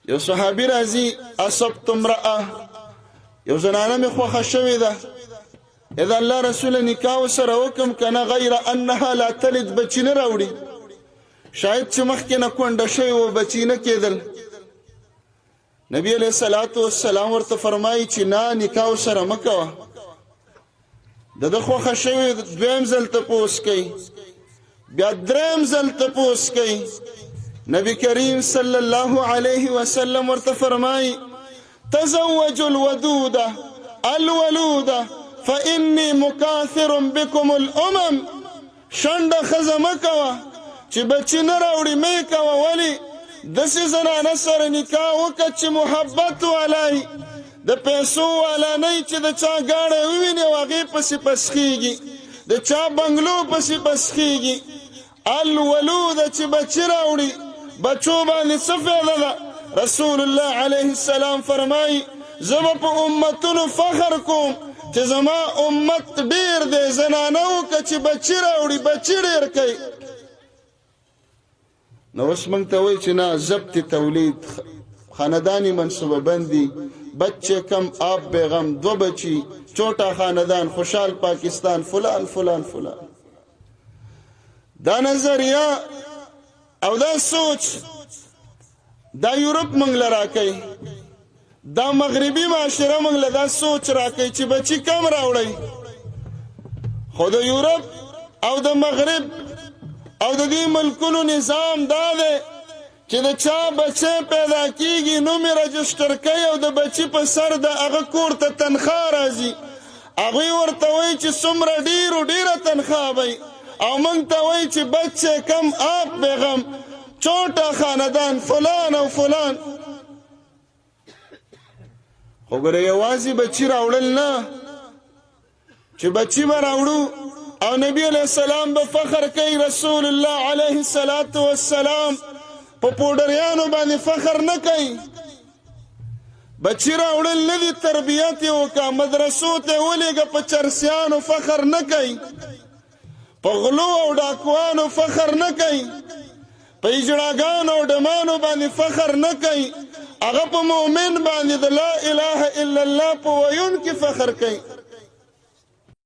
یو صحابي راځي اصبت امرأه یو زنانه مې خوښه شوې ده اذا الله رسول نکاح سره وکم کنه غیر انها لا تلد بچی نه راوړي شاید چې مخکې نه کونډه شوې و بچی نه کېدل نبی علیہ الصلوۃ والسلام ورته فرمایي چې نه نکاح سره مه کوه د ده خوښه شوې دویم ځل تپوس کوي بیا دریم ځل تپوس کوي نبی کریم صلی الله علیه وسلم ورته فرمایي تزوجوا الودود الولود فإني مكاثر بكم الأمم شنډه ښځه مه کوه چې بچي نه راوړي مه یې کوه ولې داسې زنانه سره نکاح وکړه چې محبت والی د پیسو والا نه چې د چا ګاډی وویني او هغې پسې پسخېږي د چا بنګلو پسې پسخېږي الولوده چې بچي راوړي بچو باندې څه فایده ده رسول الله علیه السلام فرمایي زه به په امتونو فخر کوم چې زما امت ډېر دی زنانه وکړه چې بچي راوړي بچي ډېر کوي نو اوس موږ ته وایي چې نه ضبط تولید خاندانی منصوبه بندی بچه کم آب بیغم دو بچی چوٹا خاندان خوشحال پاکستان فلان فلان فلان دا نظریه او دا سوچ دا یورپ موږ له راکوي دا مغربي معاشره موږ له دا سوچ راکوي چې بچي کم راوړئ خو د یورپ او د مغرب او د دې ملکونو نظام دا دی چې د چا بچی پیدا کیږي نوم یې رجسټر کوي او د بچي په سر د هغه کور ته تنخواه راځي هغوی ورته وایي چې څومره ډېره تنخواه وی او موږ ته وایي چې بچه کم آب بیغم چوټه خاندان فلان او فلان خو ګوره یوازې بچي راوړل نه چې بچي به راوړو او نبی علیہ السلام به فخر کوي رسول الله علیه الصلاة والسلام په پوډریانو باندې فخر نه کوي بچي راوړل نه دي تربیت یې وکړه مدرسو ته یې ولېږه په چرسیانو فخر نه کوي په غلو او ډاکوانو فخر نه کوي په اجړاګانو او ډمانو باندې فخر نه کوي هغه په مؤمن باندې د لا اله الا الله په ویون کې فخر کوي